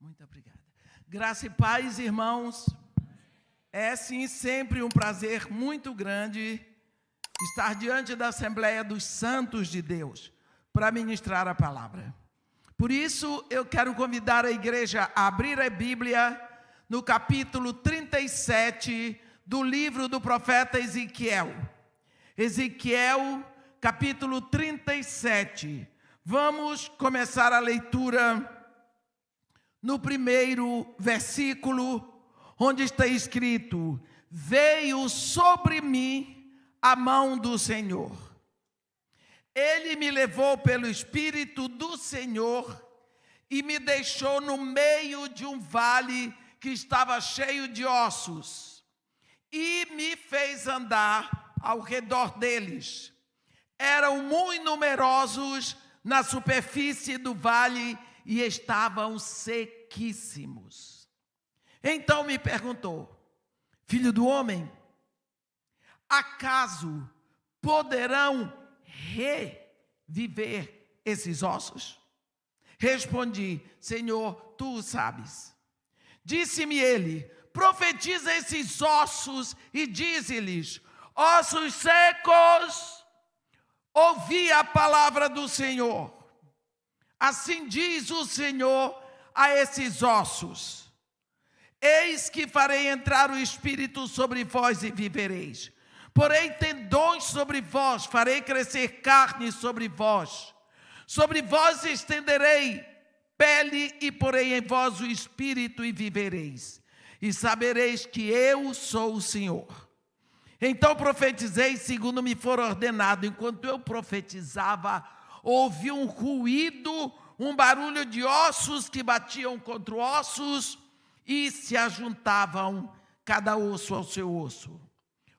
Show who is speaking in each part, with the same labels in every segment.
Speaker 1: Muito obrigada. Graça e paz, irmãos. É sim sempre um prazer muito grande estar diante da Assembleia dos Santos de Deus para ministrar a palavra. Por isso, eu quero convidar a igreja a abrir a Bíblia no capítulo 37 do livro do profeta Ezequiel. Ezequiel, capítulo 37. Vamos começar a leitura no primeiro versículo, onde está escrito: veio sobre mim a mão do Senhor. Ele me levou pelo Espírito do Senhor e me deixou no meio de um vale que estava cheio de ossos e me fez andar ao redor deles. Eram muito numerosos na superfície do vale e estavam sequíssimos. Então me perguntou: filho do homem, acaso poderão reviver esses ossos? Respondi: Senhor, tu o sabes. Disse-me ele: profetiza esses ossos e dize-lhes: ossos secos, ouvi a palavra do Senhor. Assim diz o Senhor a esses ossos: eis que farei entrar o Espírito sobre vós e vivereis. Porém tendões sobre vós, farei crescer carne sobre vós. Sobre vós estenderei pele e porei em vós o Espírito e vivereis. E sabereis que eu sou o Senhor. Então profetizei segundo me for ordenado. Enquanto eu profetizava, ouvi um ruído, um barulho de ossos que batiam contra ossos e se ajuntavam cada osso ao seu osso.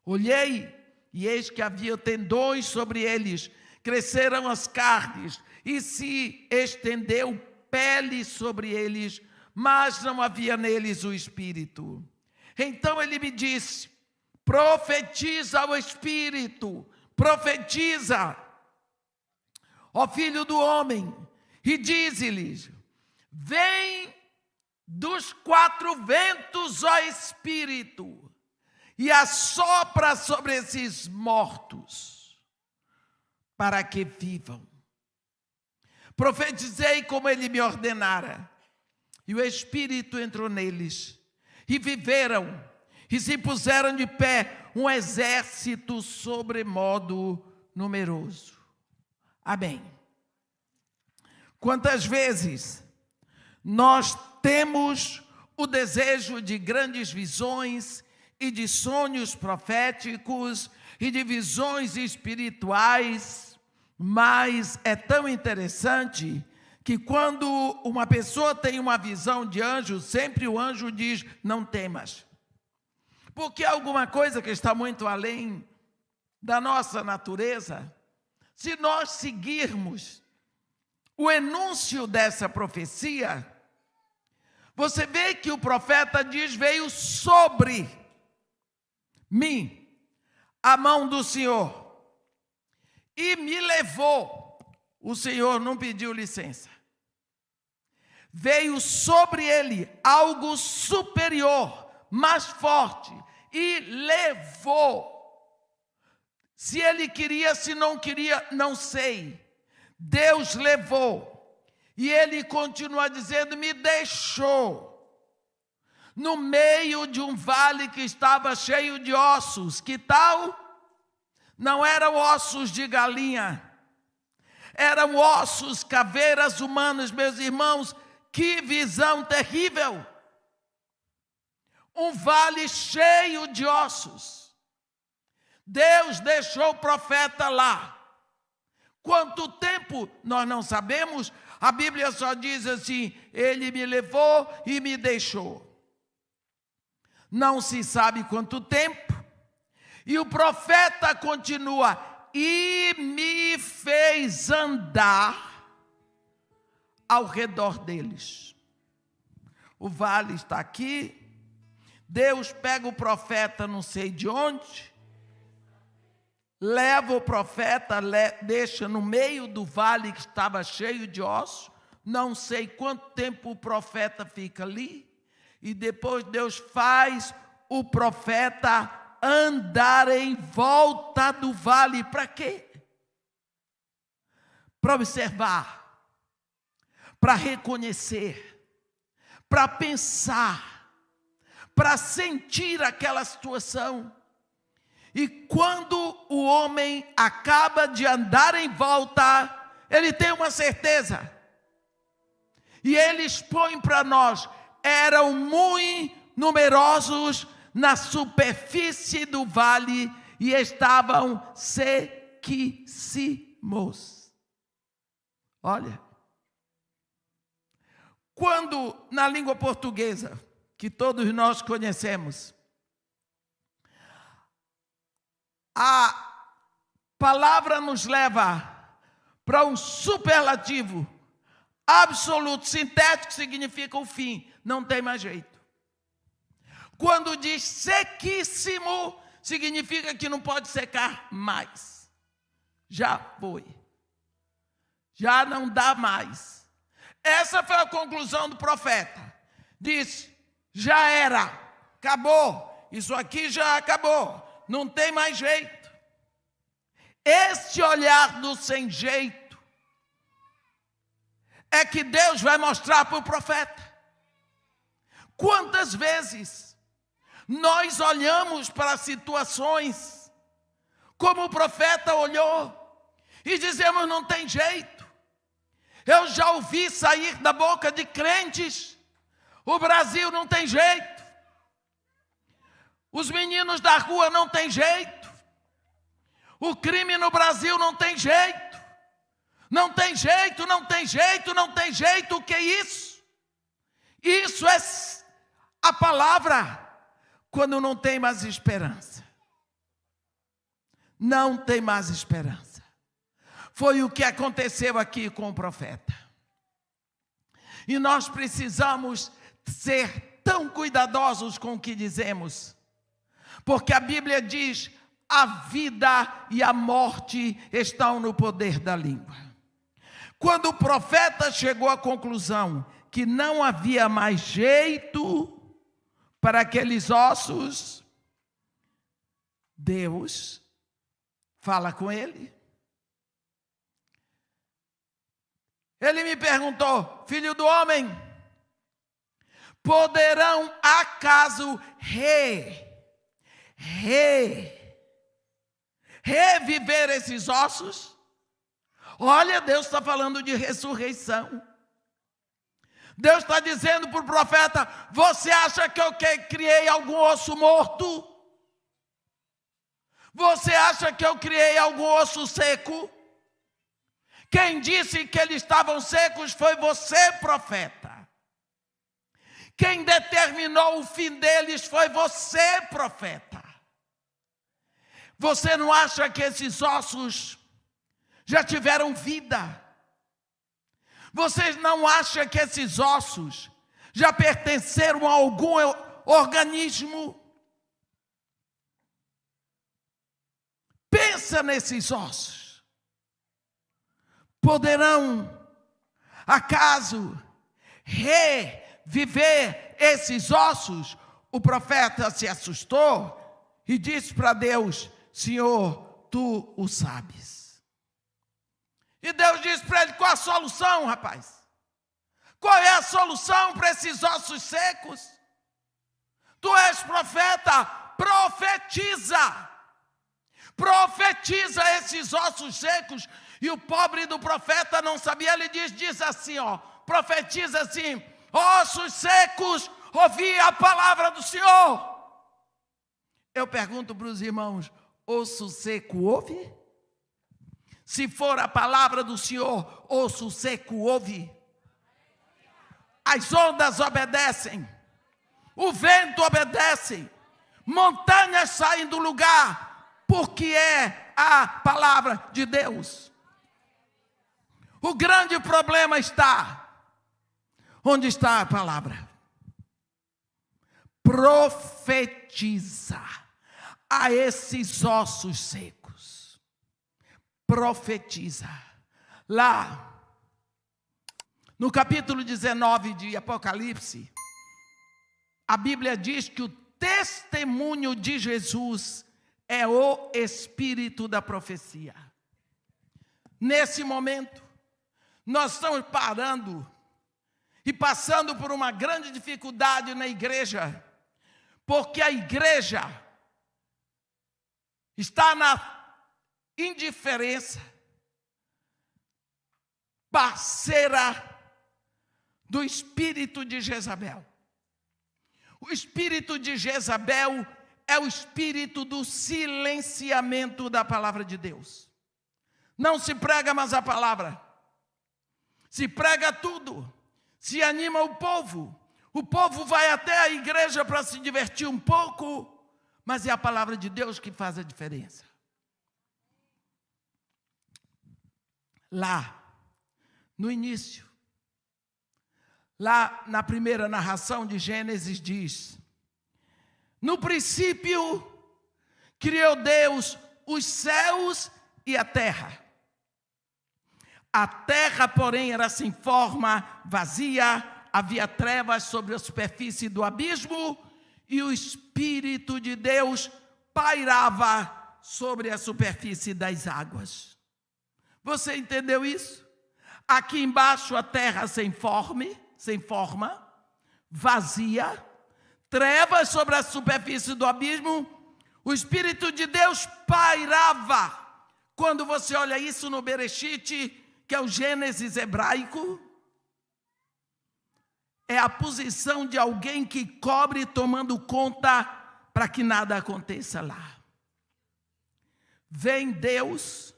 Speaker 1: Olhei e eis que havia tendões sobre eles, cresceram as carnes e se estendeu pele sobre eles, mas não havia neles o Espírito. Então ele me disse: profetiza ao Espírito, profetiza, ó filho do homem, e dize-lhes: vem dos quatro ventos, ó Espírito, e assopra sobre esses mortos, para que vivam. Profetizei como ele me ordenara, e o Espírito entrou neles, e viveram, e se puseram de pé um exército sobremodo numeroso. Amém. Quantas vezes nós temos o desejo de grandes visões e de sonhos proféticos e de visões espirituais, mas é tão interessante que quando uma pessoa tem uma visão de anjo, sempre o anjo diz: não temas. Porque é alguma coisa que está muito além da nossa natureza. Se nós seguirmos o enúncio dessa profecia, você vê que o profeta diz: veio sobre mim a mão do Senhor e me levou. O Senhor não pediu licença. Veio sobre ele algo superior, mais forte, e levou. Se ele queria, se não queria, não sei. Deus levou. E ele continua dizendo: me deixou no meio de um vale que estava cheio de ossos. Que tal? Não eram ossos de galinha, eram ossos, caveiras humanas, meus irmãos. Que visão terrível! Um vale cheio de ossos. Deus deixou o profeta lá. Quanto tempo nós não sabemos. A Bíblia só diz assim: ele me levou e me deixou. Não se sabe quanto tempo. E o profeta continua: e me fez andar ao redor deles. O vale está aqui. Deus pega o profeta não sei de onde, leva o profeta, deixa no meio do vale que estava cheio de ossos, não sei quanto tempo o profeta fica ali, e depois Deus faz o profeta andar em volta do vale. Para quê? Para observar, para reconhecer, para pensar, para sentir aquela situação. E quando o homem acaba de andar em volta, ele tem uma certeza. E ele expõe para nós: eram muito numerosos na superfície do vale e estavam sequíssimos. Olha, quando na língua portuguesa, que todos nós conhecemos, a palavra nos leva para um superlativo absoluto, sintético, significa o fim, não tem mais jeito. Quando diz sequíssimo, significa que não pode secar mais. Já foi. Já não dá mais. Essa foi a conclusão do profeta. Diz: já era, acabou, isso aqui já acabou, não tem mais jeito. Este olhar do sem jeito é que Deus vai mostrar para o profeta. Quantas vezes nós olhamos para situações como o profeta olhou e dizemos: não tem jeito. Eu já ouvi sair da boca de crentes: o Brasil não tem jeito, os meninos da rua não tem jeito, o crime no Brasil não tem jeito, não tem jeito, não tem jeito, não tem jeito. O que é isso? Isso é a palavra quando não tem mais esperança. Não tem mais esperança. Foi o que aconteceu aqui com o profeta. E nós precisamos ser tão cuidadosos com o que dizemos, porque a Bíblia diz: a vida e a morte estão no poder da língua. Quando o profeta chegou à conclusão que não havia mais jeito para aqueles ossos, Deus fala com ele. Ele me perguntou: filho do homem, poderão acaso reviver esses ossos? Olha, Deus está falando de ressurreição. Deus está dizendo para o profeta: você acha que eu criei algum osso morto? Você acha que eu criei algum osso seco? Quem disse que eles estavam secos foi você, profeta. Quem determinou o fim deles foi você, profeta. Você não acha que esses ossos já tiveram vida? Vocês não acham que esses ossos já pertenceram a algum organismo? Pensa nesses ossos. Poderão acaso reviver esses ossos? O profeta se assustou e disse para Deus: Senhor, tu o sabes. E Deus disse para ele: qual a solução, rapaz? Qual é a solução para esses ossos secos? Tu és profeta, profetiza. Profetiza esses ossos secos. E o pobre do profeta não sabia. Ele diz assim, profetiza assim: ossos secos, ouvi a palavra do Senhor. Eu pergunto para os irmãos: osso seco ouve? Se for a palavra do Senhor, osso seco ouve? As ondas obedecem, o vento obedece, montanhas saem do lugar, porque é a palavra de Deus. O grande problema está onde está a palavra. Profetiza a esses ossos secos. Profetiza. Lá No capítulo 19 de Apocalipse, a Bíblia diz que o testemunho de Jesus é o espírito da profecia. Nesse momento, nós estamos parando e passando por uma grande dificuldade na igreja, porque a igreja está na indiferença, parceira do espírito de Jezabel. O espírito de Jezabel é o espírito do silenciamento da palavra de Deus. Não se prega mais a palavra, se prega tudo, se anima o povo vai até a igreja para se divertir um pouco, mas é a palavra de Deus que faz a diferença. Lá, no início, lá na primeira narração de Gênesis diz: no princípio criou Deus os céus e a terra. A terra, porém, era sem forma, vazia, havia trevas sobre a superfície do abismo, e o Espírito de Deus pairava sobre a superfície das águas. Você entendeu isso? Aqui embaixo a terra sem forma, vazia, trevas sobre a superfície do abismo, o Espírito de Deus pairava. Quando você olha isso no Bereshit, que é o Gênesis hebraico, é a posição de alguém que cobre tomando conta para que nada aconteça lá. Vem Deus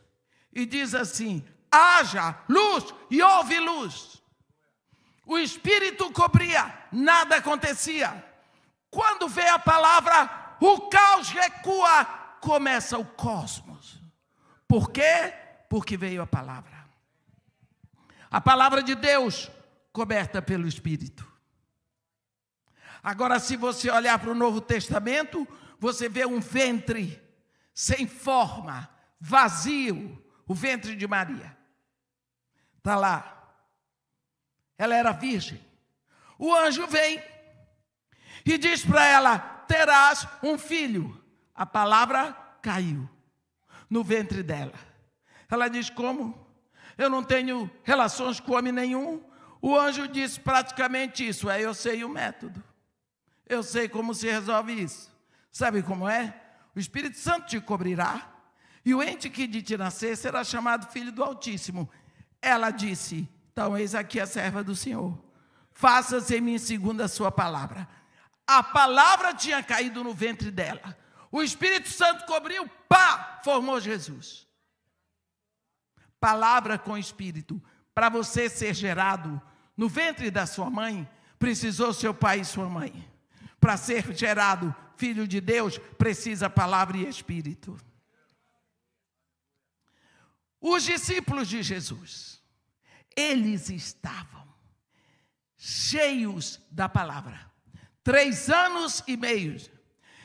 Speaker 1: e diz assim: haja luz, e houve luz. O Espírito cobria, nada acontecia. Quando vem a palavra, o caos recua, começa o cosmos. Por quê? Porque veio a palavra. A palavra de Deus coberta pelo Espírito. Agora, se você olhar para o Novo Testamento, você vê um ventre sem forma, vazio, o ventre de Maria. Está lá. Ela era virgem. O anjo vem e diz para ela: terás um filho. A palavra caiu no ventre dela. Ela diz: como? Eu não tenho relações com homem nenhum. O anjo disse praticamente isso: eu sei o método. Eu sei como se resolve isso. Sabe como é? O Espírito Santo te cobrirá, e o ente que de te nascer será chamado Filho do Altíssimo. Ela disse: então eis aqui a serva do Senhor. Faça-se em mim segundo a sua palavra. A palavra tinha caído no ventre dela. O Espírito Santo cobriu, formou Jesus. Palavra com Espírito. Para você ser gerado no ventre da sua mãe, precisou seu pai e sua mãe. Para ser gerado filho de Deus, precisa palavra e Espírito. Os discípulos de Jesus, eles estavam cheios da palavra. 3 anos e meio,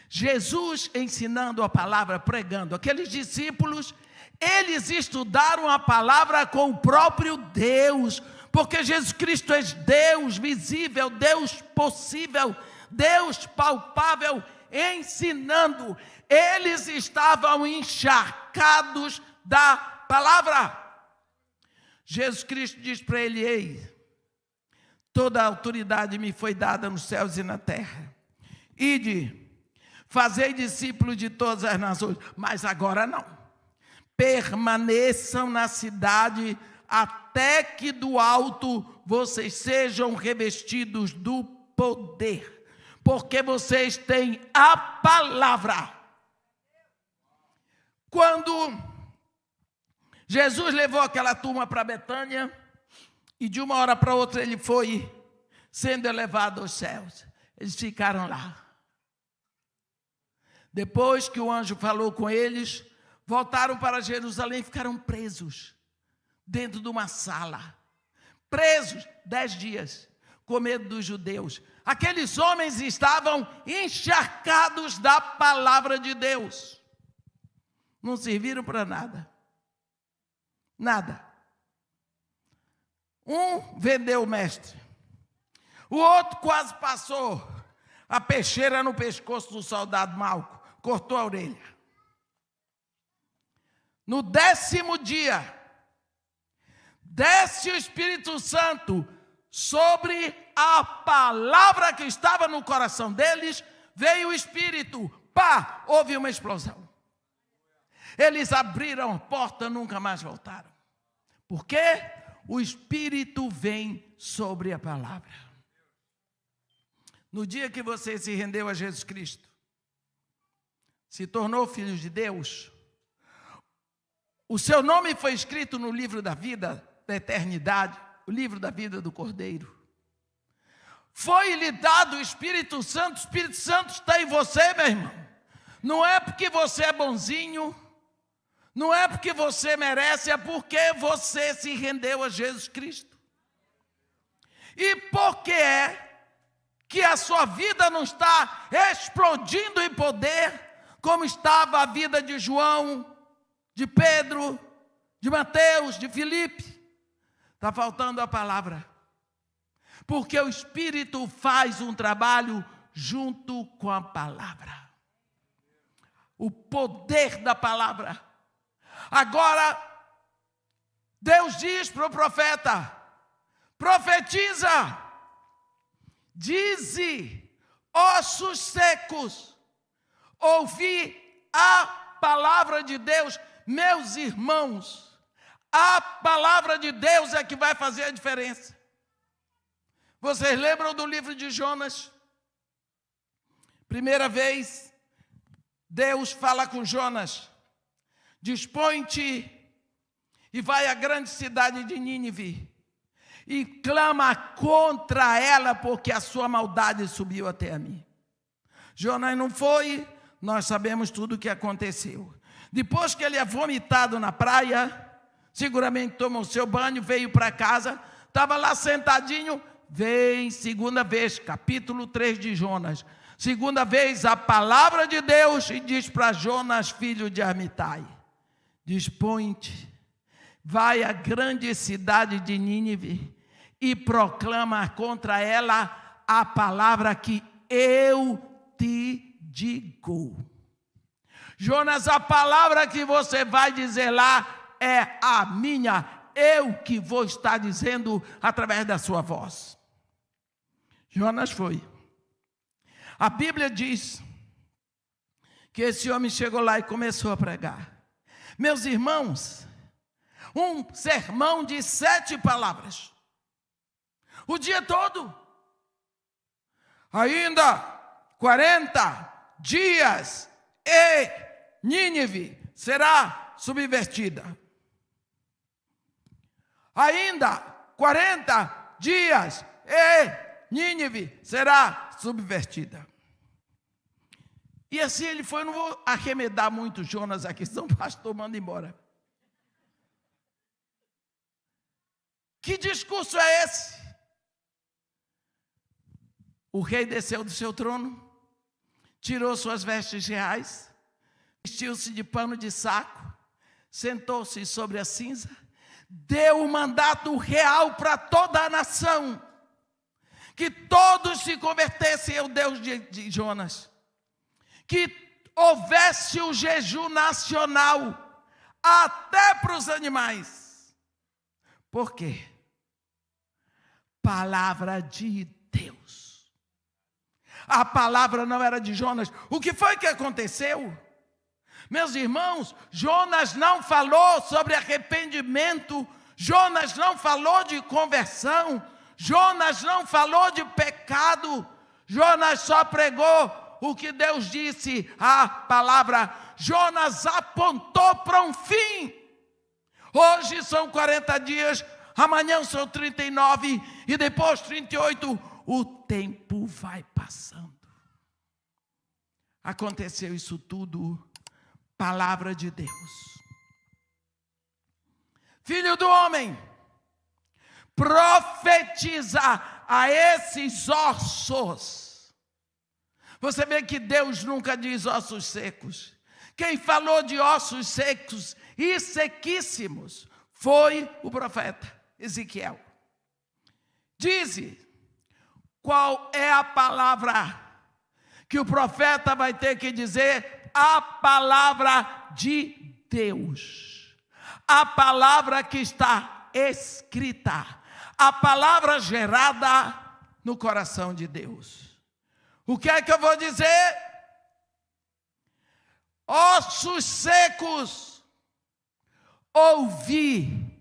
Speaker 1: Jesus ensinando a palavra, pregando. Aqueles discípulos, eles estudaram a palavra com o próprio Deus, porque Jesus Cristo é Deus visível, Deus possível, Deus palpável, ensinando. Eles estavam encharcados da palavra. Jesus Cristo diz para ele: ei, toda a autoridade me foi dada nos céus e na terra. Ide, fazei discípulos de todas as nações. Mas agora não. Permaneçam na cidade até que do alto vocês sejam revestidos do poder. Porque vocês têm a palavra. Quando Jesus levou aquela turma para Betânia, e de uma hora para outra ele foi sendo elevado aos céus. Eles ficaram lá. Depois que o anjo falou com eles, voltaram para Jerusalém e ficaram presos dentro de uma sala. Presos 10 dias, com medo dos judeus. Aqueles homens estavam encharcados da palavra de Deus. Não serviram para nada. Nada. Um vendeu o mestre. O outro quase passou a peixeira no pescoço do soldado Malco, cortou a orelha. No 10º dia, desce o Espírito Santo sobre a palavra que estava no coração deles, veio o Espírito, pá, houve uma explosão. Eles abriram a porta, nunca mais voltaram. Por quê? O Espírito vem sobre a palavra. No dia que você se rendeu a Jesus Cristo, se tornou filho de Deus, o seu nome foi escrito no livro da vida, da eternidade, o livro da vida do Cordeiro. Foi-lhe dado o Espírito Santo está em você, meu irmão. Não é porque você é bonzinho, não é porque você merece, é porque você se rendeu a Jesus Cristo. E por que é que a sua vida não está explodindo em poder, como estava a vida de João, de Pedro, de Mateus, de Filipe? Está faltando a palavra. Porque o Espírito faz um trabalho junto com a palavra. O poder da palavra. Agora, Deus diz para o profeta: profetiza, dize, ossos secos, ouvi a palavra de Deus. Meus irmãos, a palavra de Deus é que vai fazer a diferença. Vocês lembram do livro de Jonas? Primeira vez, Deus fala com Jonas: dispõe-te e vai à grande cidade de Nínive e clama contra ela, porque a sua maldade subiu até a mim. Jonas não foi, nós sabemos tudo o que aconteceu. Depois que ele é vomitado na praia, seguramente tomou seu banho, veio para casa, estava lá sentadinho, vem segunda vez, capítulo 3 de Jonas. Segunda vez a palavra de Deus e diz para Jonas, filho de Amitai: dispõe-te, vai à grande cidade de Nínive e proclama contra ela a palavra que eu te digo. Jonas, a palavra que você vai dizer lá é a minha, eu que vou estar dizendo através da sua voz. Jonas foi. A Bíblia diz que esse homem chegou lá e começou a pregar. Meus irmãos, um sermão de 7 palavras. O dia todo. Ainda 40 dias e Nínive será subvertida. Ainda 40 dias e Nínive será subvertida. E assim ele foi. Não vou arremedar muito Jonas aqui, senão o pastor manda embora. Que discurso é esse? O rei desceu do seu trono, tirou suas vestes reais, vestiu-se de pano de saco, sentou-se sobre a cinza, deu um mandato real para toda a nação, que todos se convertessem ao Deus de Jonas, que houvesse o jejum nacional, até para os animais. Por quê? Palavra de Deus. A palavra não era de Jonas. O que foi que aconteceu? Meus irmãos, Jonas não falou sobre arrependimento, Jonas não falou de conversão, Jonas não falou de pecado, Jonas só pregou o que Deus disse, a palavra. Jonas apontou para um fim. Hoje são 40 dias, amanhã são 39 e depois 38. O tempo vai passando. Aconteceu isso tudo, palavra de Deus. Filho do homem, profetiza a esses ossos. Você vê que Deus nunca diz ossos secos. Quem falou de ossos secos e sequíssimos foi o profeta Ezequiel. Dize, qual é a palavra que o profeta vai ter que dizer? A palavra de Deus. A palavra que está escrita. A palavra gerada no coração de Deus. O que é que eu vou dizer? Ossos secos, ouvi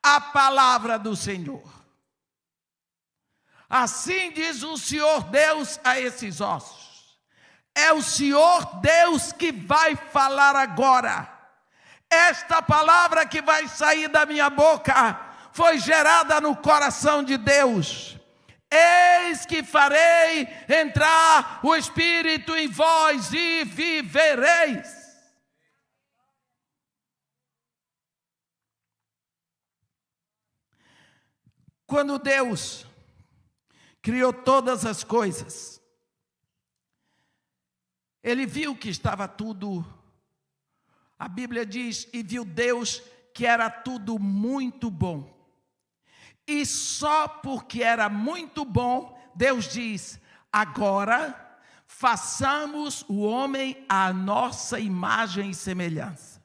Speaker 1: a palavra do Senhor. Assim diz o Senhor Deus a esses ossos. É o Senhor Deus que vai falar agora. Esta palavra que vai sair da minha boca foi gerada no coração de Deus. Eis que farei entrar o Espírito em vós e vivereis. Quando Deus criou todas as coisas, Ele viu que estava tudo, a Bíblia diz, e viu Deus que era tudo muito bom. E só porque era muito bom, Deus diz, agora façamos o homem à nossa imagem e semelhança.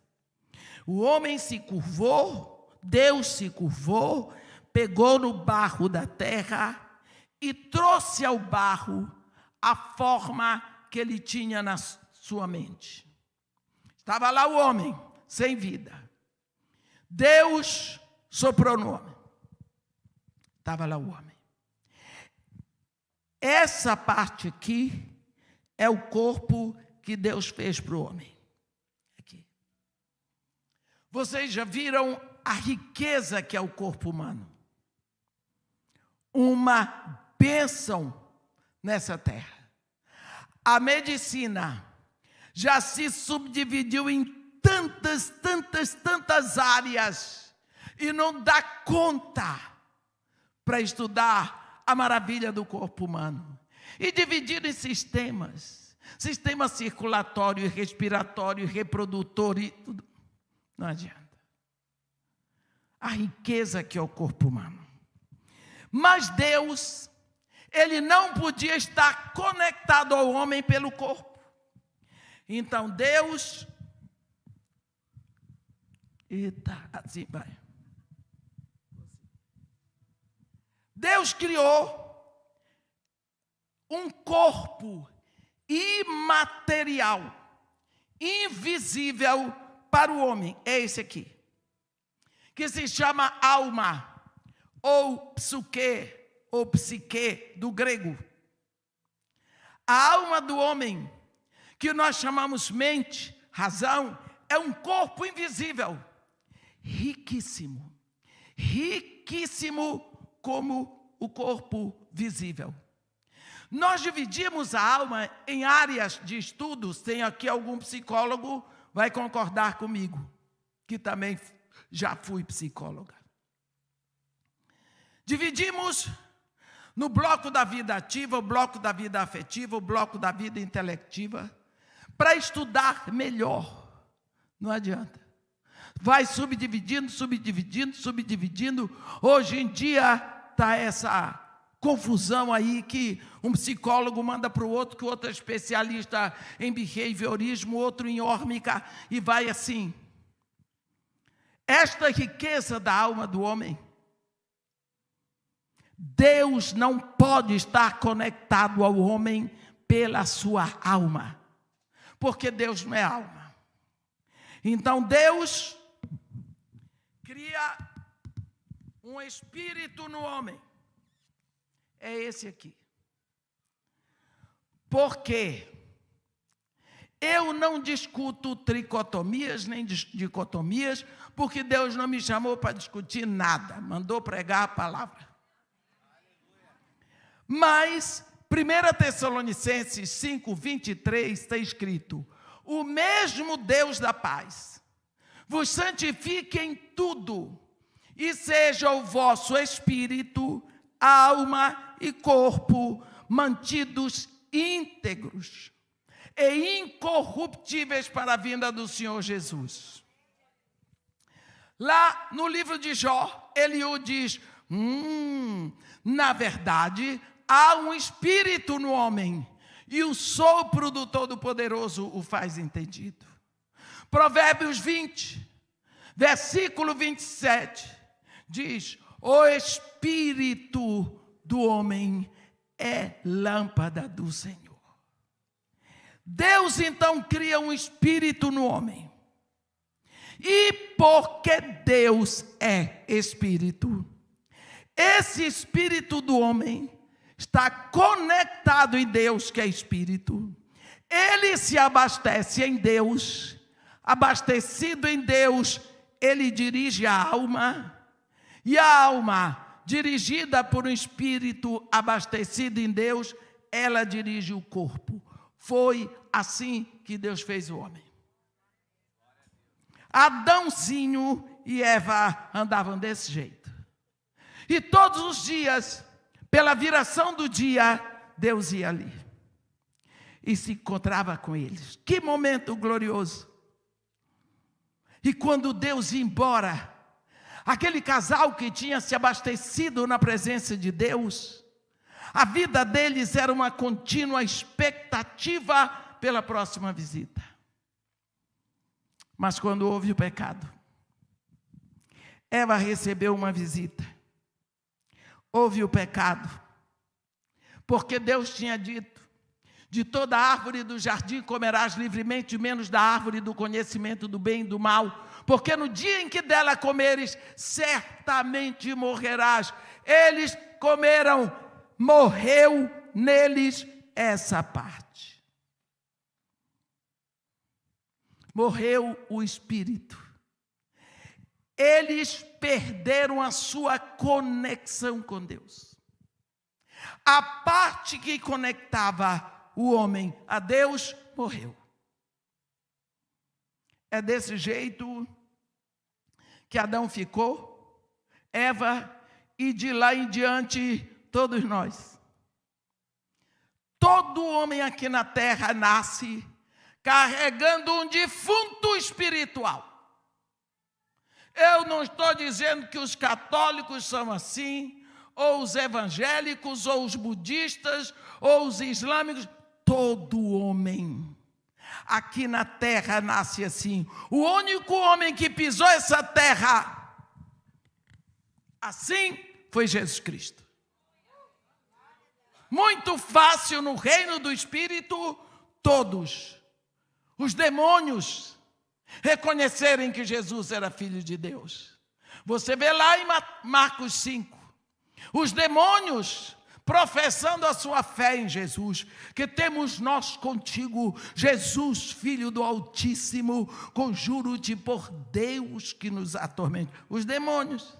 Speaker 1: O homem se curvou, Deus se curvou, pegou no barro da terra e trouxe ao barro a forma que ele tinha na sua mente. Estava lá o homem, sem vida. Deus soprou no homem. Estava lá o homem. Essa parte aqui é o corpo que Deus fez para o homem. Aqui. Vocês já viram a riqueza que é o corpo humano? Uma bênção nessa terra. A medicina já se subdividiu em tantas áreas e não dá conta para estudar a maravilha do corpo humano. E dividido em sistemas. Sistema circulatório, respiratório, reprodutor e tudo. Não adianta. A riqueza que é o corpo humano. Mas Deus, Ele não podia estar conectado ao homem pelo corpo. Então Deus... Eita, assim vai. Deus criou um corpo imaterial, invisível para o homem. É esse aqui, que se chama alma, ou psuque, ou psique, do grego. A alma do homem, que nós chamamos mente, razão, é um corpo invisível, riquíssimo, riquíssimo como o corpo visível. Nós dividimos a alma em áreas de estudos. Tem aqui algum psicólogo, vai concordar comigo, que também já fui psicóloga. Dividimos no bloco da vida ativa, o bloco da vida afetiva, o bloco da vida intelectiva, para estudar melhor. Não adianta. Vai subdividindo. Hoje em dia está essa confusão aí que um psicólogo manda para o outro, que o outro é especialista em behaviorismo, outro em órmica, e vai assim. Esta riqueza da alma do homem, Deus não pode estar conectado ao homem pela sua alma, porque Deus não é alma. Então Deus cria um espírito no homem. É esse aqui. Por quê? Eu não discuto tricotomias nem dicotomias, porque Deus não me chamou para discutir nada, mandou pregar a palavra. Mas 1 Tessalonicenses 5:23 está escrito: o mesmo Deus da paz vos santifique em tudo, e seja o vosso espírito, alma e corpo mantidos íntegros e incorruptíveis para a vinda do Senhor Jesus. Lá no livro de Jó, Eliú diz: Na verdade, há um espírito no homem, e o sopro do Todo-Poderoso o faz entendido. Provérbios 20, versículo 27, diz: o espírito do homem é lâmpada do Senhor. Deus então cria um espírito no homem. E porque Deus é espírito, esse espírito do homem está conectado em Deus, que é espírito. Ele se abastece em Deus. Abastecido em Deus, ele dirige a alma. E a alma, dirigida por um espírito abastecido em Deus, ela dirige o corpo. Foi assim que Deus fez o homem. Adãozinho e Eva andavam desse jeito. E todos os dias, pela viração do dia, Deus ia ali e se encontrava com eles. Que momento glorioso! E quando Deus ia embora, aquele casal que tinha se abastecido na presença de Deus, a vida deles era uma contínua expectativa pela próxima visita. Mas quando houve o pecado, Eva recebeu uma visita. Houve o pecado, porque Deus tinha dito: de toda árvore do jardim comerás livremente, menos da árvore do conhecimento do bem e do mal, porque no dia em que dela comeres, certamente morrerás. Eles comeram, morreu neles essa parte. Morreu o espírito. Eles perderam a sua conexão com Deus. A parte que conectava o homem a Deus morreu. É desse jeito que Adão ficou, Eva, e de lá em diante todos nós. Todo homem aqui na terra nasce carregando um defunto espiritual. Eu não estou dizendo que os católicos são assim, ou os evangélicos, ou os budistas, ou os islâmicos. Todo homem aqui na terra nasce assim. O único homem que pisou essa terra assim foi Jesus Cristo. Muito fácil no reino do Espírito, todos os demônios reconhecerem que Jesus era filho de Deus. Você vê lá em Marcos 5, os demônios professando a sua fé em Jesus, que temos nós contigo, Jesus, Filho do Altíssimo, conjuro-te por Deus que nos atormente. Os demônios,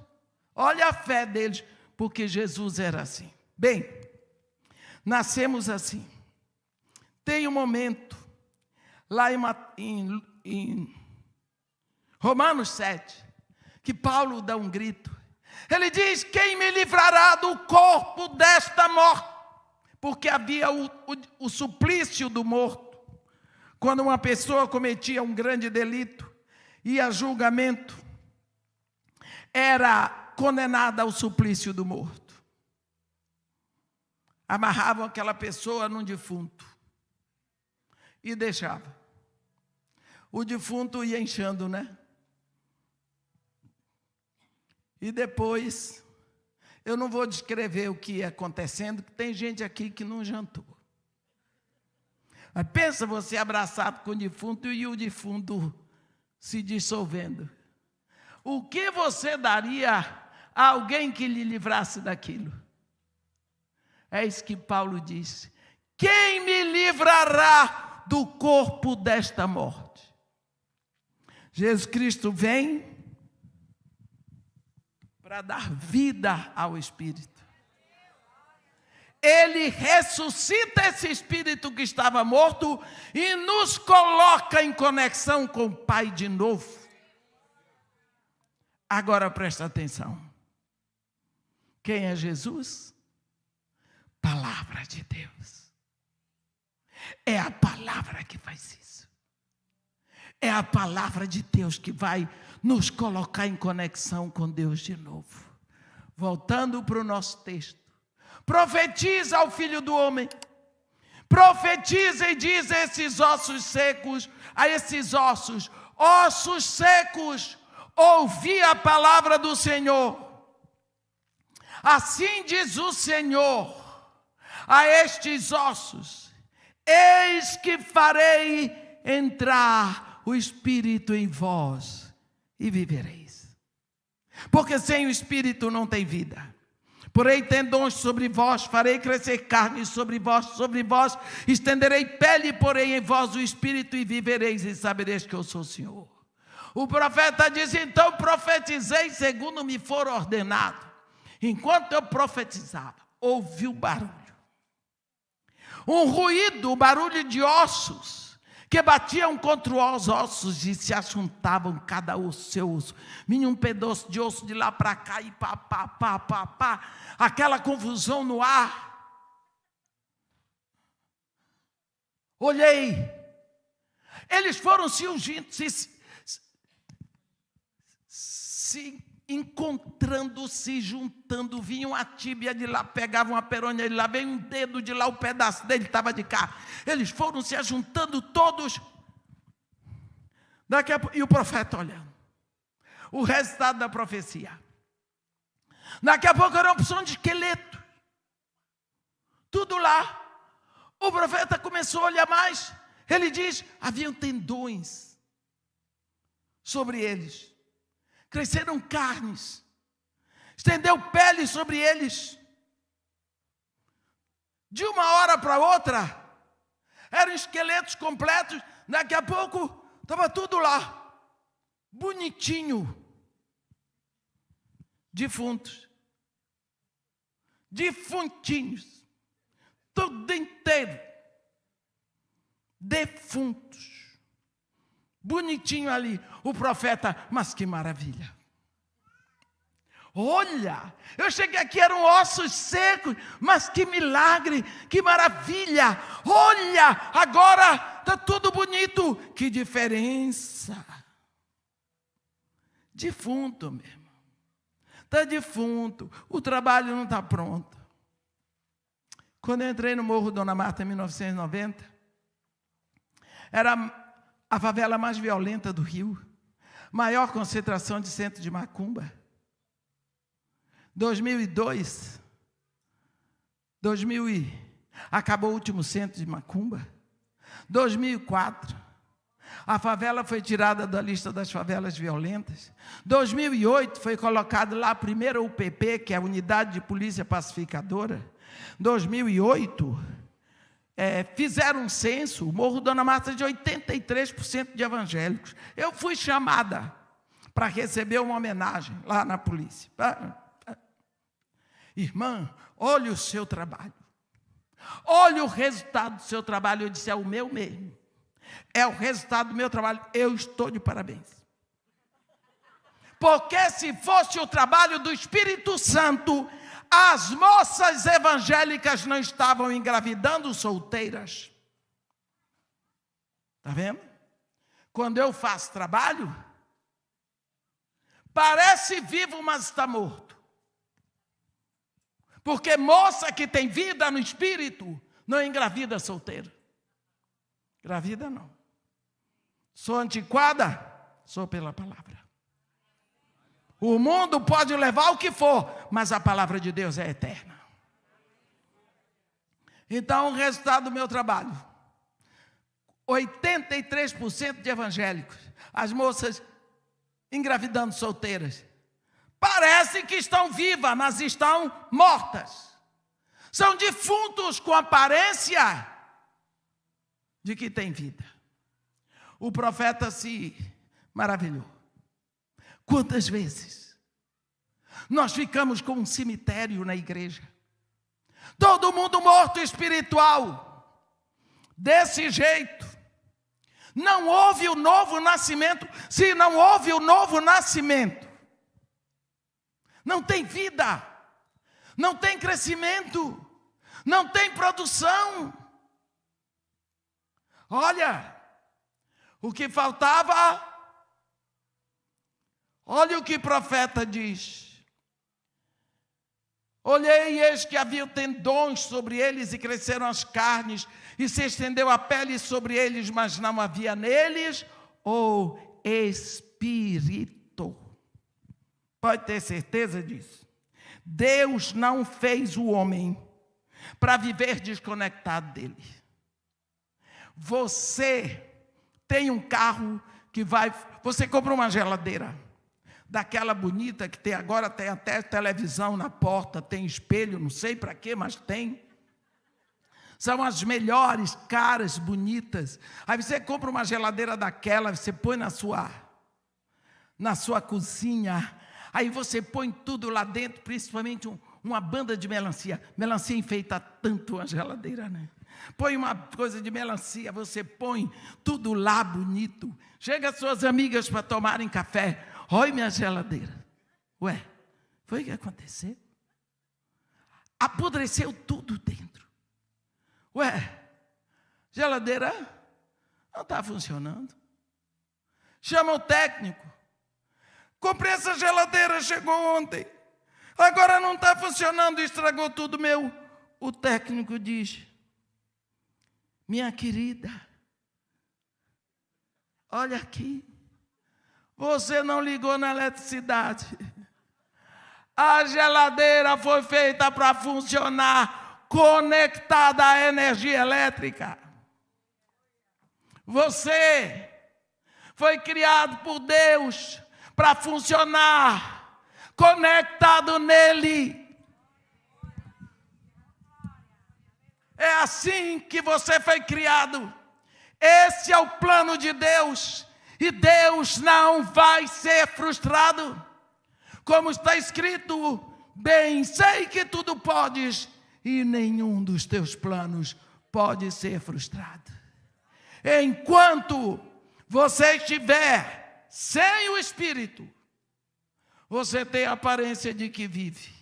Speaker 1: olha a fé deles, porque Jesus era assim. Bem, nascemos assim. Tem um momento, lá em Romanos 7, que Paulo dá um grito. Ele diz: quem me livrará do corpo desta morte? Porque havia o suplício do morto. Quando uma pessoa cometia um grande delito, ia a julgamento, era condenada ao suplício do morto. Amarravam aquela pessoa num defunto e deixava. O defunto ia inchando, né? E depois, eu não vou descrever o que ia acontecendo, porque tem gente aqui que não jantou. Mas pensa você abraçado com o defunto e o defunto se dissolvendo. O que você daria a alguém que lhe livrasse daquilo? É isso que Paulo disse. Quem me livrará do corpo desta morte? Jesus Cristo vem para dar vida ao Espírito. Ele ressuscita esse Espírito que estava morto e nos coloca em conexão com o Pai de novo. Agora presta atenção. Quem é Jesus? Palavra de Deus. É a palavra que faz isso. É a palavra de Deus que vai nos colocar em conexão com Deus de novo. Voltando para o nosso texto. Profetiza ao Filho do Homem. Profetiza e diz a esses ossos secos, ossos secos, ouvi a palavra do Senhor. Assim diz o Senhor a estes ossos: eis que farei entrar o Espírito em vós e vivereis. Porque sem o Espírito não tem vida. Porém tendões sobre vós, farei crescer carne sobre vós estenderei pele, porém em vós o Espírito, e vivereis e sabereis que eu sou o Senhor. O profeta diz: então profetizei segundo me for ordenado. Enquanto eu profetizava, ouvi o barulho. Um ruído, o barulho de ossos, que batiam contra os ossos e se ajuntavam cada osso, seu osso. Vinha um pedaço de osso de lá para cá e pá. Aquela confusão no ar. Olhei. Eles foram se ungindo, se encontrando, se juntando. Vinha a tíbia de lá, pegavam a perônia de lá, veio um dedo de lá, o pedaço dele estava de cá. Eles foram se ajuntando todos. Daqui a pouco, e o profeta olhando. O resultado da profecia. Daqui a pouco era uma opção de esqueleto. Tudo lá. O profeta começou a olhar mais. Ele diz: haviam tendões sobre eles. Cresceram carnes. Estendeu pele sobre eles. De uma hora para outra, eram esqueletos completos. Daqui a pouco, estava tudo lá. Bonitinho. Defuntos. Defuntinhos. Tudo inteiro. Defuntos. Bonitinho ali. O profeta: mas que maravilha. Olha, eu cheguei aqui, eram ossos secos, mas que milagre, que maravilha. Olha, agora está tudo bonito. Que diferença. Defunto mesmo. Está defunto. O trabalho não está pronto. Quando eu entrei no Morro Dona Marta em 1990, era a favela mais violenta do Rio. Maior concentração de centro de macumba. 2002, acabou o último centro de macumba. 2004, a favela foi tirada da lista das favelas violentas. 2008, foi colocado lá a primeira UPP, que é a Unidade de Polícia Pacificadora. 2008, fizeram um censo, o Morro Dona Marta de 83% de evangélicos. Eu fui chamada para receber uma homenagem lá na polícia. Irmã, olha o seu trabalho. Olha o resultado do seu trabalho. Eu disse: é o meu mesmo. É o resultado do meu trabalho. Eu estou de parabéns. Porque se fosse o trabalho do Espírito Santo, as moças evangélicas não estavam engravidando solteiras. Está vendo? Quando eu faço trabalho, parece vivo, mas está morto. Porque moça que tem vida no Espírito não engravida solteira. Engravida não. Sou antiquada? Sou pela palavra. O mundo pode levar o que for, mas a palavra de Deus é eterna. Então, o resultado do meu trabalho: 83% de evangélicos, as moças engravidando solteiras. Parece que estão vivas, mas estão mortas. São defuntos com aparência de que tem vida. O profeta se maravilhou. Quantas vezes nós ficamos com um cemitério na igreja? Todo mundo morto espiritual. Desse jeito. Não houve o novo nascimento. Se não houve o novo nascimento, não tem vida, não tem crescimento, não tem produção. Olha, o que faltava, olha o que o profeta diz. Olhei e eis que havia tendões sobre eles e cresceram as carnes, e se estendeu a pele sobre eles, mas não havia neles o espírito. Pode ter certeza disso. Deus não fez o homem para viver desconectado dele. Você tem um carro que vai... Você compra uma geladeira, daquela bonita que agora tem até televisão na porta, tem espelho, não sei para quê, mas tem. São as melhores, caras, bonitas. Aí você compra uma geladeira daquela, você põe na sua cozinha, aí você põe tudo lá dentro, principalmente uma banda de melancia. Melancia enfeita tanto a geladeira, né? Põe uma coisa de melancia, você põe tudo lá bonito. Chega as suas amigas para tomarem café. Olha minha geladeira. Ué, foi o que aconteceu? Apodreceu tudo dentro. Ué, geladeira não está funcionando. Chama o técnico. Comprei essa geladeira, chegou ontem. Agora não está funcionando, estragou tudo meu. O técnico diz: minha querida, olha aqui. Você não ligou na eletricidade. A geladeira foi feita para funcionar conectada à energia elétrica. Você foi criado por Deus para funcionar conectado nele. É assim que você foi criado. Esse é o plano de Deus. E Deus não vai ser frustrado. Como está escrito: bem sei que tudo podes, e nenhum dos teus planos pode ser frustrado. Enquanto você estiver sem o Espírito, você tem a aparência de que vive,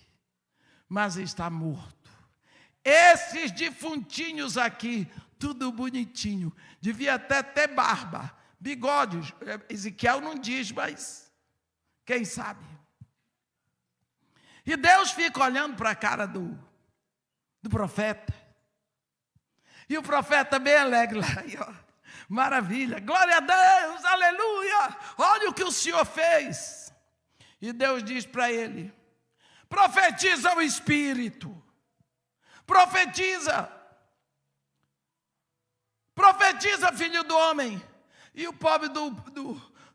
Speaker 1: mas está morto. Esses defuntinhos aqui, tudo bonitinho, devia até ter barba, bigodes. Ezequiel não diz, mas quem sabe. E Deus fica olhando para a cara do profeta. E o profeta bem alegre lá, aí, ó. Maravilha, glória a Deus, aleluia, olha o que o Senhor fez. E Deus diz para ele: profetiza o Espírito, profetiza, filho do homem. E o pobre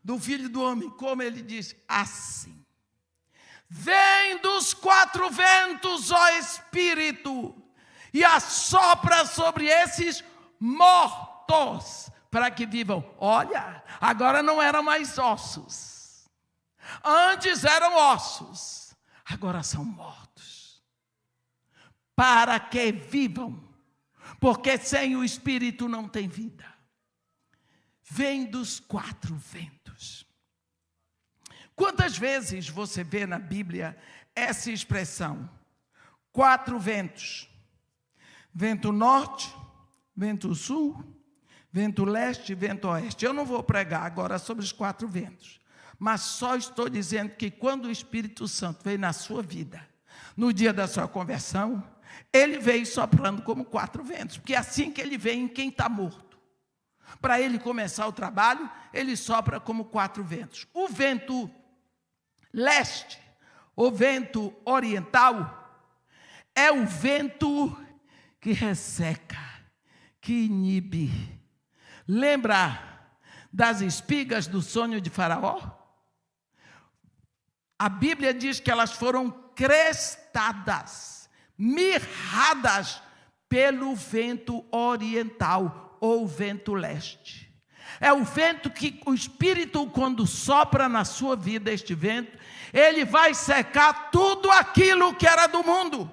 Speaker 1: do filho do homem, como ele diz? Assim: vem dos quatro ventos, ó Espírito, e assopra sobre esses mortos, para que vivam. Olha, agora não eram mais ossos. Antes eram ossos, agora são mortos. Para que vivam, porque sem o Espírito não tem vida. Vem dos quatro ventos. Quantas vezes você vê na Bíblia essa expressão? Quatro ventos. Vento norte, vento sul, vento leste e vento oeste. Eu não vou pregar agora sobre os quatro ventos, mas só estou dizendo que quando o Espírito Santo veio na sua vida, no dia da sua conversão, ele veio soprando como quatro ventos, porque é assim que ele vem em quem está morto. Para ele começar o trabalho, ele sopra como quatro ventos. O vento leste, o vento oriental, é o vento que resseca, que inibe. Lembra das espigas do sonho de Faraó? A Bíblia diz que elas foram crestadas, mirradas pelo vento oriental ou vento leste. É o vento que o Espírito, quando sopra na sua vida, este vento, ele vai secar tudo aquilo que era do mundo.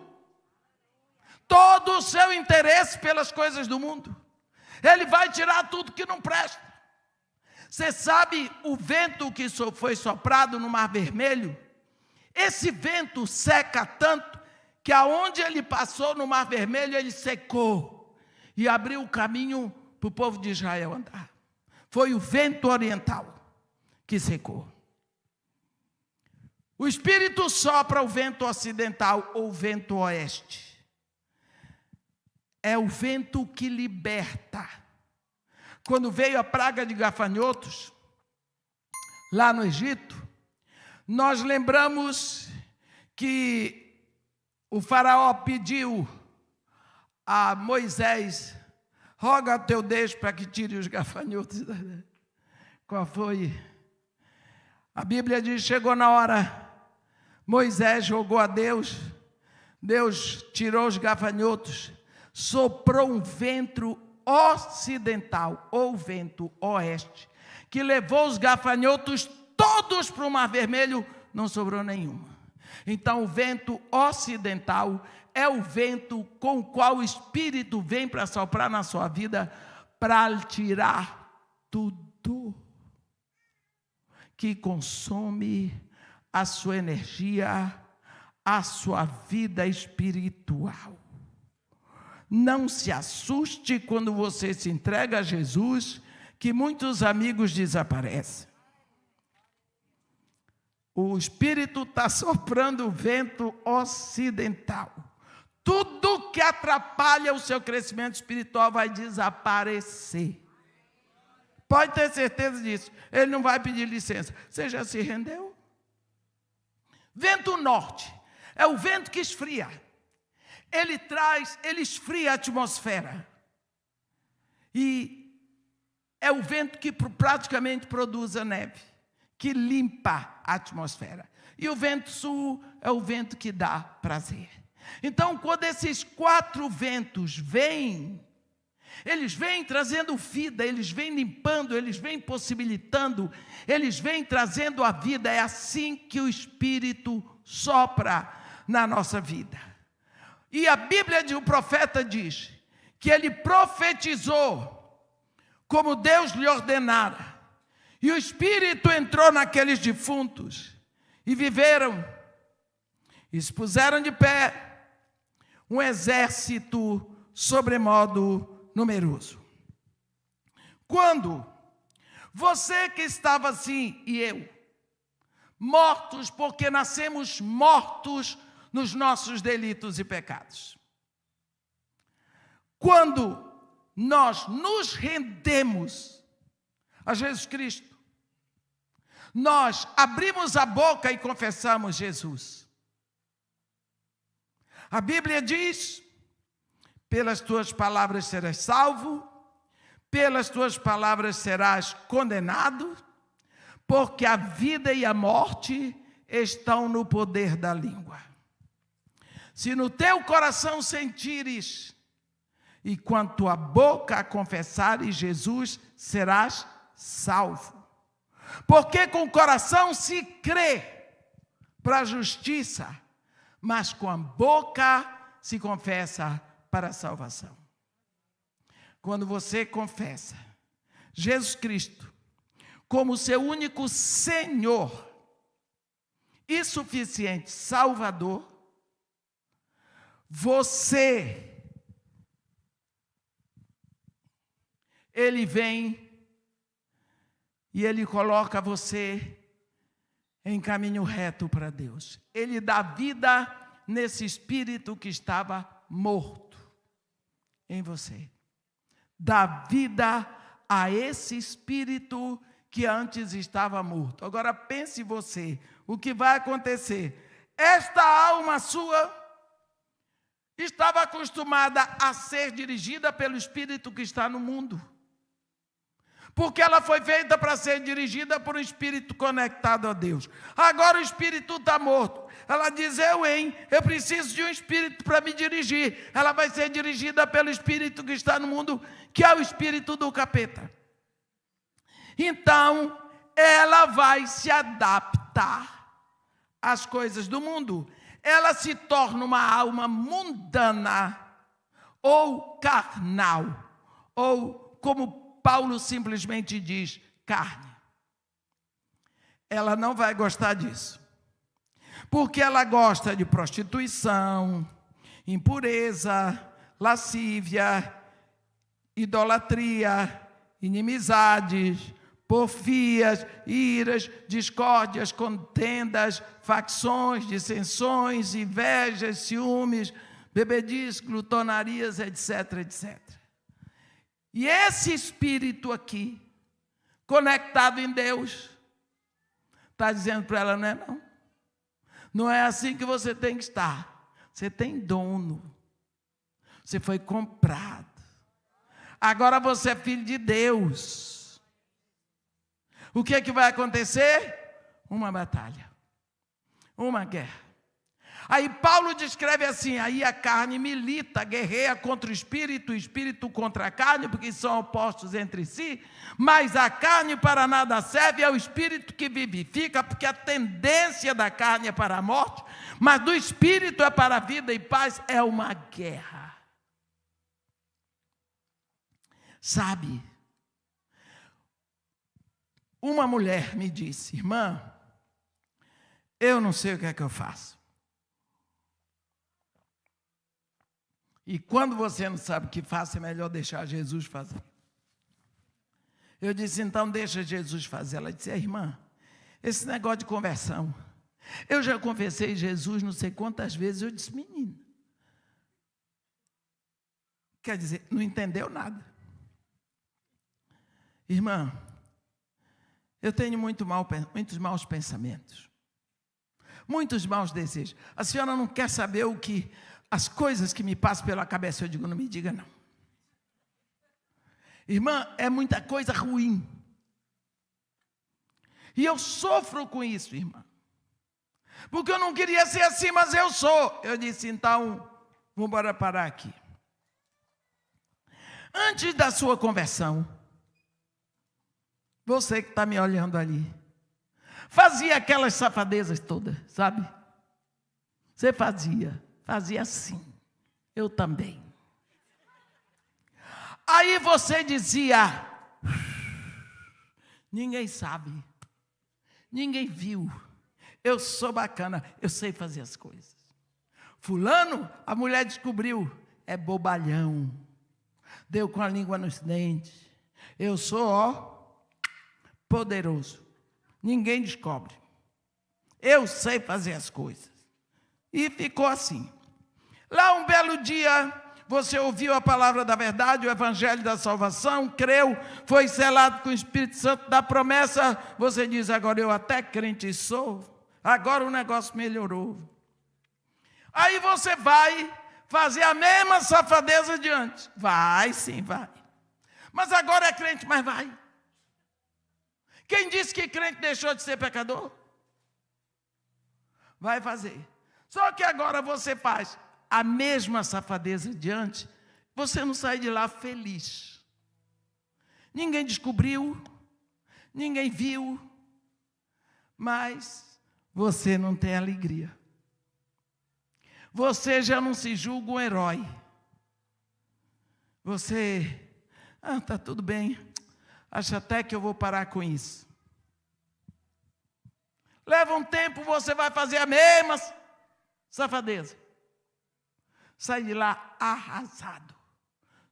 Speaker 1: Todo o seu interesse pelas coisas do mundo. Ele vai tirar tudo que não presta. Você sabe o vento que foi soprado no Mar Vermelho? Esse vento seca tanto que aonde ele passou no Mar Vermelho, ele secou e abriu o caminho para o povo de Israel andar. Foi o vento oriental que secou. O Espírito sopra o vento ocidental ou vento oeste. É o vento que liberta. Quando veio a praga de gafanhotos, lá no Egito, nós lembramos que o faraó pediu a Moisés: roga ao teu Deus para que tire os gafanhotos. Qual foi? A Bíblia diz, chegou na hora, Moisés rogou a Deus, Deus tirou os gafanhotos, soprou um vento ocidental, ou vento oeste, que levou os gafanhotos todos para o Mar Vermelho, não sobrou nenhuma. Então o vento ocidental é o vento com o qual o Espírito vem para soprar na sua vida, para tirar tudo que consome a sua energia, a sua vida espiritual. Não se assuste quando você se entrega a Jesus, que muitos amigos desaparecem. O Espírito está soprando o vento ocidental. Tudo que atrapalha o seu crescimento espiritual vai desaparecer. Pode ter certeza disso. Ele não vai pedir licença. Você já se rendeu? Vento norte é o vento que esfria. Ele esfria a atmosfera. E é o vento que praticamente produz a neve, que limpa a atmosfera. E o vento sul é o vento que dá prazer. Então, quando esses 4 ventos vêm, eles vêm trazendo vida, eles vêm limpando, eles vêm possibilitando, eles vêm trazendo a vida. É assim que o Espírito sopra na nossa vida. E a Bíblia o profeta diz que ele profetizou como Deus lhe ordenara. E o Espírito entrou naqueles defuntos e viveram, e se puseram de pé um exército sobremodo numeroso. Quando você que estava assim e eu, mortos porque nascemos mortos nos nossos delitos e pecados. Quando nós nos rendemos a Jesus Cristo, nós abrimos a boca e confessamos Jesus. A Bíblia diz: pelas tuas palavras serás salvo, pelas tuas palavras serás condenado, porque a vida e a morte estão no poder da língua. Se no teu coração sentires, e quanto a boca a confessares Jesus, serás salvo. Porque com o coração se crê para a justiça, mas com a boca se confessa para a salvação. Quando você confessa Jesus Cristo como seu único Senhor e suficiente Salvador, Ele vem e Ele coloca você em caminho reto para Deus. Ele dá vida nesse espírito que estava morto em você. Dá vida a esse espírito que antes estava morto. Agora pense você, o que vai acontecer? Esta alma sua estava acostumada a ser dirigida pelo espírito que está no mundo. Porque ela foi feita para ser dirigida por um espírito conectado a Deus. Agora o espírito está morto. Ela diz: eu preciso de um espírito para me dirigir. Ela vai ser dirigida pelo espírito que está no mundo, que é o espírito do capeta. Então, ela vai se adaptar às coisas do mundo. Ela se torna uma alma mundana, ou carnal, ou como Paulo simplesmente diz, carne. Ela não vai gostar disso. Porque ela gosta de prostituição, impureza, lascívia, idolatria, inimizades, porfias, iras, discórdias, contendas, facções, dissensões, invejas, ciúmes, bebedices, glutonarias, etc, etc. E esse espírito aqui, conectado em Deus, está dizendo para ela, não é não. Não é assim que você tem que estar. Você tem dono. Você foi comprado. Agora você é filho de Deus. O que é que vai acontecer? Uma batalha. Uma guerra. Aí Paulo descreve assim, aí a carne milita, guerreia contra o espírito contra a carne, porque são opostos entre si, mas a carne para nada serve, é o espírito que vivifica, porque a tendência da carne é para a morte, mas do espírito é para a vida e paz, é uma guerra. Sabe, uma mulher me disse, irmã, eu não sei o que é que eu faço. E quando você não sabe o que faça, é melhor deixar Jesus fazer. Eu disse, então deixa Jesus fazer. Ela disse, irmã, esse negócio de conversão, eu já confessei Jesus não sei quantas vezes. Eu disse, menina, quer dizer, não entendeu nada. Irmã, eu tenho muitos maus pensamentos, muitos maus desejos. A senhora não quer saber o que... As coisas que me passam pela cabeça, eu digo, não me diga não. Irmã, é muita coisa ruim. E eu sofro com isso, irmã. Porque eu não queria ser assim, mas eu sou. Eu disse, então, vamos parar aqui. Antes da sua conversão, você que está me olhando ali, fazia aquelas safadezas todas, sabe? Você fazia assim, eu também. Aí você dizia, ninguém sabe, ninguém viu, eu sou bacana, eu sei fazer as coisas. Fulano, a mulher descobriu, é bobalhão, deu com a língua nos dentes, eu sou, poderoso, ninguém descobre, eu sei fazer as coisas. E ficou assim. Lá um belo dia, você ouviu a palavra da verdade, o evangelho da salvação, creu, foi selado com o Espírito Santo da promessa, você diz, agora eu até crente sou, agora o negócio melhorou. Aí você vai fazer a mesma safadeza de antes. Vai, sim, vai. Mas agora é crente, mas vai. Quem disse que crente deixou de ser pecador? Vai fazer. Só que agora você faz a mesma safadeza de antes, você não sai de lá feliz. Ninguém descobriu, ninguém viu, mas você não tem alegria. Você já não se julga um herói. Você, tá tudo bem, acho até que eu vou parar com isso. Leva um tempo, você vai fazer a mesma safadeza. Sai de lá arrasado.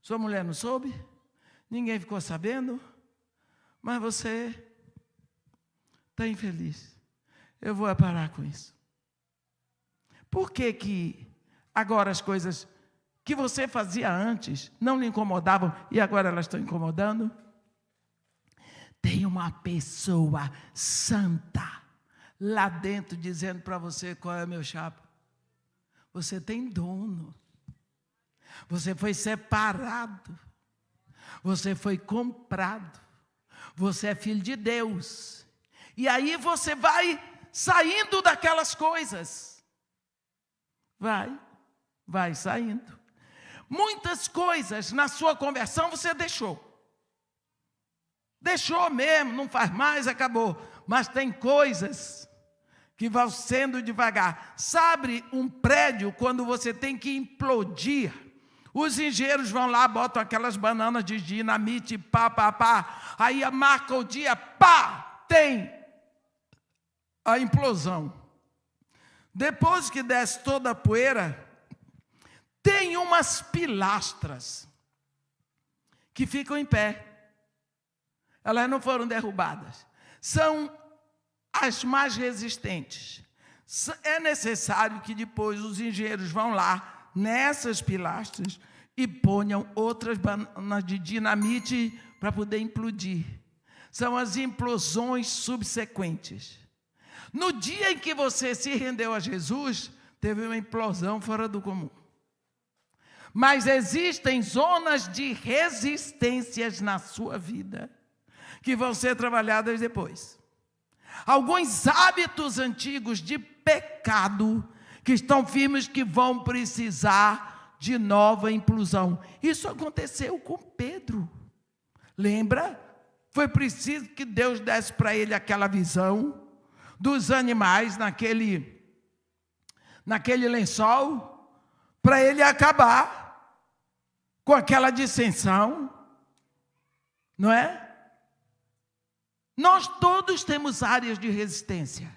Speaker 1: Sua mulher não soube, ninguém ficou sabendo, mas você está infeliz. Eu vou parar com isso. Por que agora as coisas que você fazia antes não lhe incomodavam e agora elas estão incomodando? Tem uma pessoa santa lá dentro dizendo para você qual é o meu chapa. Você tem dono, você foi separado, você foi comprado, você é filho de Deus. E aí você vai saindo daquelas coisas, vai saindo. Muitas coisas na sua conversão você deixou mesmo, não faz mais, acabou. Mas tem coisas que vão sendo devagar. Sabe um prédio, quando você tem que implodir, os engenheiros vão lá, botam aquelas bananas de dinamite, pá, aí marca o dia, pá, tem a implosão. Depois que desce toda a poeira, tem umas pilastras que ficam em pé. Elas não foram derrubadas. São as mais resistentes. É necessário que depois os engenheiros vão lá nessas pilastras e ponham outras bananas de dinamite para poder implodir. São as implosões subsequentes. No dia em que você se rendeu a Jesus, teve uma implosão fora do comum. Mas existem zonas de resistências na sua vida que vão ser trabalhadas depois. Alguns hábitos antigos de pecado que estão firmes, que vão precisar de nova implosão. Isso aconteceu com Pedro. Lembra? Foi preciso que Deus desse para ele aquela visão dos animais naquele lençol, para ele acabar com aquela dissensão, não é? Nós todos temos áreas de resistência,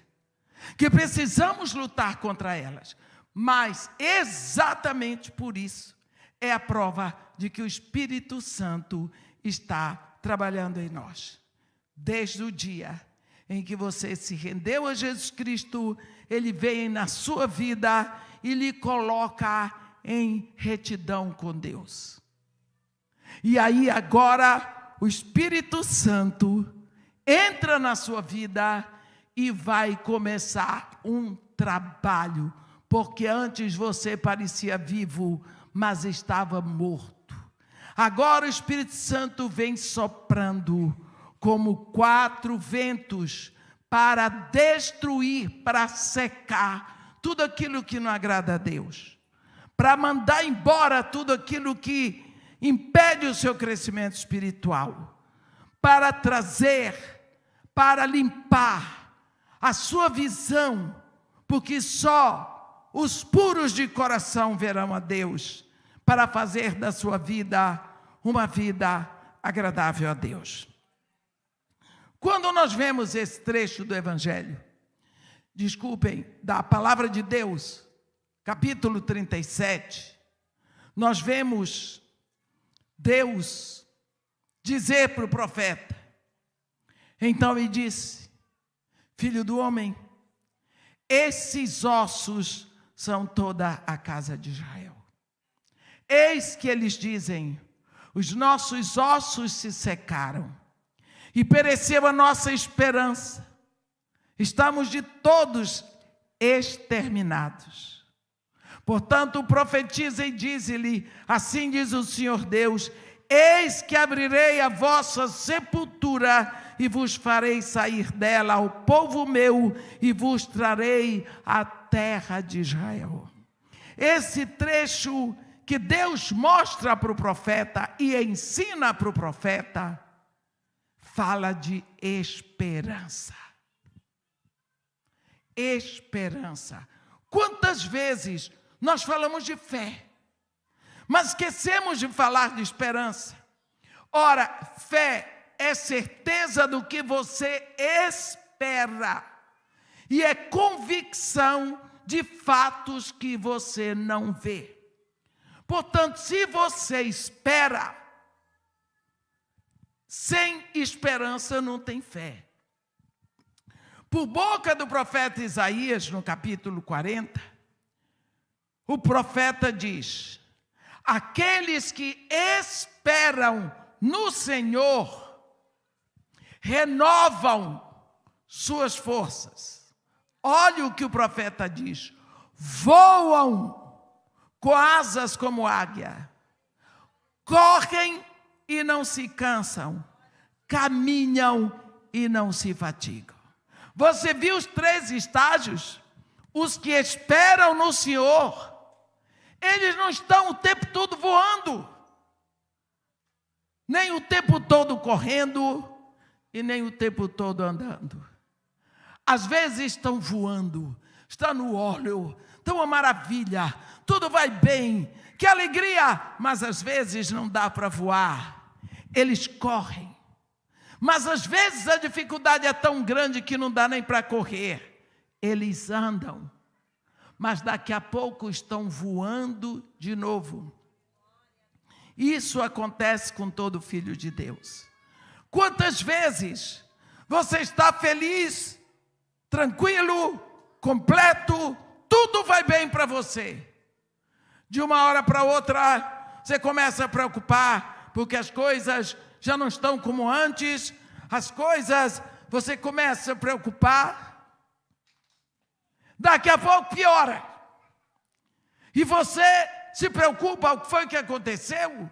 Speaker 1: que precisamos lutar contra elas, mas exatamente por isso é a prova de que o Espírito Santo está trabalhando em nós. Desde o dia em que você se rendeu a Jesus Cristo, Ele vem na sua vida e lhe coloca em retidão com Deus. E aí agora o Espírito Santo entra na sua vida e vai começar um trabalho, porque antes você parecia vivo, mas estava morto. Agora o Espírito Santo vem soprando como 4 ventos para destruir, para secar tudo aquilo que não agrada a Deus, para mandar embora tudo aquilo que impede o seu crescimento espiritual, para trazer, para limpar a sua visão, porque só os puros de coração verão a Deus, para fazer da sua vida uma vida agradável a Deus. Quando nós vemos esse trecho do Evangelho, da palavra de Deus, capítulo 37, nós vemos Deus dizer para o profeta, então ele disse, filho do homem, esses ossos são toda a casa de Israel. Eis que eles dizem, os nossos ossos se secaram, e pereceu a nossa esperança, estamos de todos exterminados. Portanto, profetiza e dize-lhe, assim diz o Senhor Deus, eis que abrirei a vossa sepultura e vos farei sair dela ao povo meu e vos trarei a terra de Israel. Esse trecho que Deus mostra para o profeta e ensina para o profeta, fala de esperança. Esperança. Quantas vezes nós falamos de fé, mas esquecemos de falar de esperança? Ora, fé é certeza do que você espera e é convicção de fatos que você não vê. Portanto, se você espera, sem esperança não tem fé. Por boca do profeta Isaías, no capítulo 40, o profeta diz, aqueles que esperam no Senhor, renovam suas forças. Olha o que o profeta diz, voam com asas como águia, correm e não se cansam, caminham e não se fatigam. Você viu os 3 estágios? Os que esperam no Senhor, eles não estão o tempo todo voando, nem o tempo todo correndo, e nem o tempo todo andando. Às vezes estão voando, estão no óleo, estão uma maravilha, tudo vai bem, que alegria, mas às vezes não dá para voar, eles correm. Mas às vezes a dificuldade é tão grande que não dá nem para correr, eles andam, mas daqui a pouco estão voando de novo. Isso acontece com todo filho de Deus. Quantas vezes você está feliz, tranquilo, completo, tudo vai bem para você. De uma hora para outra, você começa a preocupar, porque as coisas já não estão como antes, você começa a preocupar, daqui a pouco piora. E você se preocupa, o que foi que aconteceu?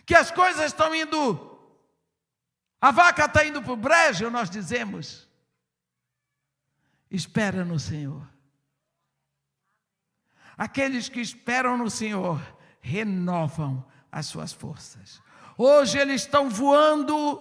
Speaker 1: Que as coisas estão indo, a vaca está indo para o brejo, nós dizemos. Espera no Senhor. Aqueles que esperam no Senhor renovam as suas forças. Hoje eles estão voando,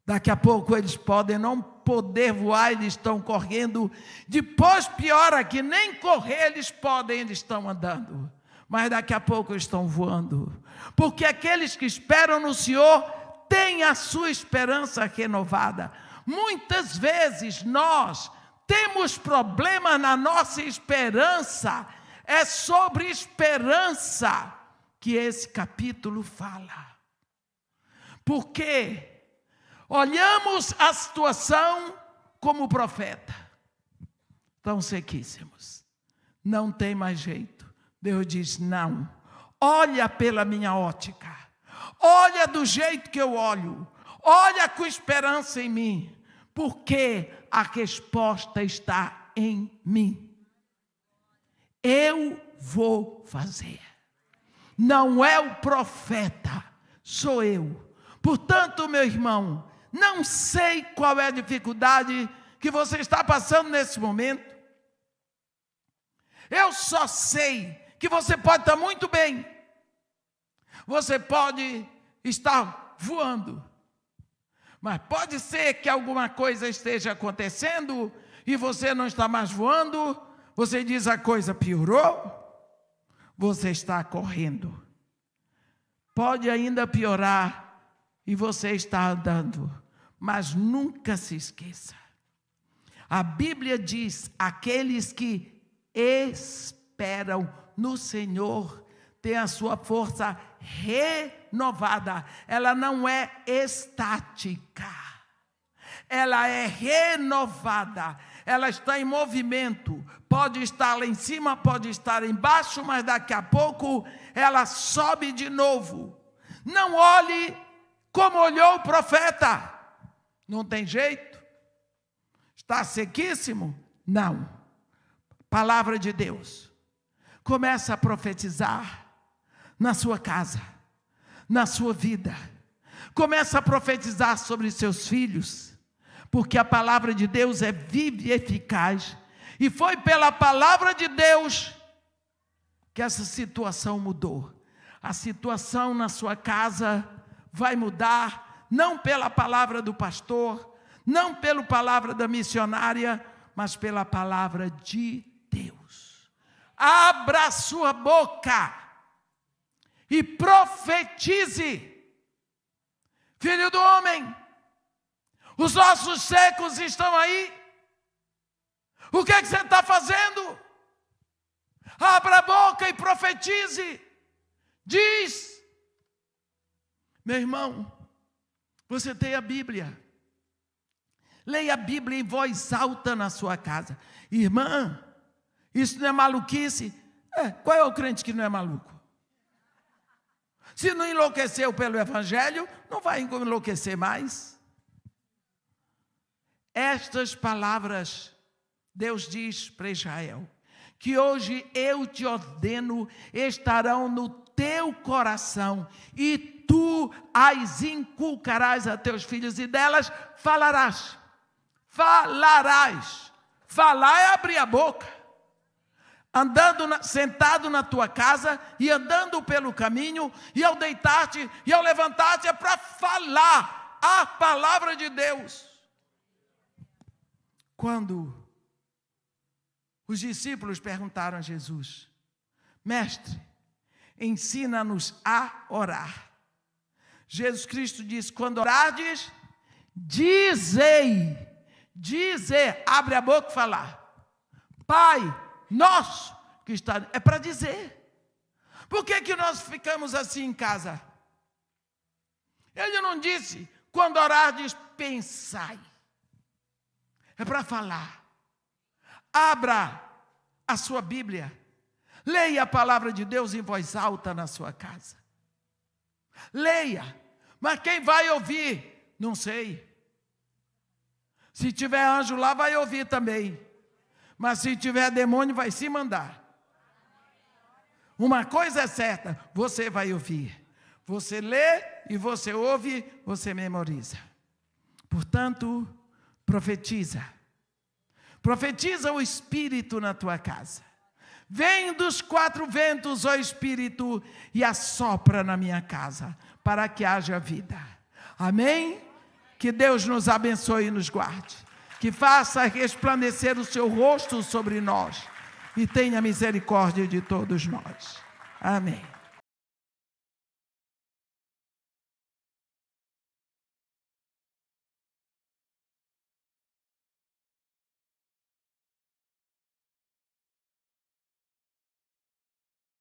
Speaker 1: daqui a pouco eles podem não poder voar, eles estão correndo. Depois piora que nem correr eles podem, eles estão andando. Mas daqui a pouco eles estão voando. Porque aqueles que esperam no Senhor têm a sua esperança renovada. Muitas vezes nós temos problema na nossa esperança. É sobre esperança que esse capítulo fala. Porque olhamos a situação como profeta. Estão sequíssimos. Não tem mais jeito. Deus diz, não. Olha pela minha ótica. Olha do jeito que eu olho. Olha com esperança em mim. Porque a resposta está em mim. Eu vou fazer. Não é o profeta, sou eu. Portanto, meu irmão, não sei qual é a dificuldade que você está passando nesse momento. Eu só sei que você pode estar muito bem. Você pode estar voando. Mas pode ser que alguma coisa esteja acontecendo e você não está mais voando. Você diz a coisa piorou. Você está correndo. Pode ainda piorar e você está andando. Mas nunca se esqueça. A Bíblia diz, aqueles que esperam no Senhor têm a sua força renovada. Ela não é estática. Ela é renovada. Ela está em movimento. Pode estar lá em cima, pode estar embaixo, mas daqui a pouco ela sobe de novo. Não olhe como olhou o profeta. Não tem jeito? Está sequíssimo? Não. Palavra de Deus. Começa a profetizar na sua casa, na sua vida. Começa a profetizar sobre seus filhos, porque a palavra de Deus é viva e eficaz. E foi pela palavra de Deus que essa situação mudou. A situação na sua casa vai mudar, não pela palavra do pastor, não pela palavra da missionária, mas pela palavra de Deus. Abra a sua boca e profetize. Filho do homem, os ossos secos estão aí. O que é que você está fazendo? Abra a boca e profetize. Diz. Meu irmão, você tem a Bíblia. Leia a Bíblia em voz alta na sua casa. Irmã, isso não é maluquice? Qual é o crente que não é maluco? Se não enlouqueceu pelo Evangelho, não vai enlouquecer mais. Estas palavras, Deus diz para Israel, que hoje eu te ordeno, estarão no teu coração, e tu as inculcarás a teus filhos, e delas falarás. Falarás. Falar é abrir a boca. Sentado na tua casa e andando pelo caminho, e ao deitar-te e ao levantar-te, é para falar a palavra de Deus. Quando os discípulos perguntaram a Jesus, mestre, ensina-nos a orar. Jesus Cristo disse, quando orardes, dizei, abre a boca e falar, Pai nosso que está, é para dizer. Por que nós ficamos assim em casa? Ele não disse, quando orardes, pensai. É para falar. Abra a sua Bíblia. Leia a palavra de Deus em voz alta na sua casa. Leia. Mas quem vai ouvir? Não sei. Se tiver anjo lá, vai ouvir também. Mas se tiver demônio, vai se mandar. Uma coisa é certa, você vai ouvir. Você lê e você ouve, você memoriza. Portanto, profetiza. Profetiza o Espírito na tua casa. Vem dos 4 ventos, ó Espírito, e assopra na minha casa, para que haja vida. Amém? Que Deus nos abençoe e nos guarde. Que faça resplandecer o seu rosto sobre nós. E tenha misericórdia de todos nós. Amém.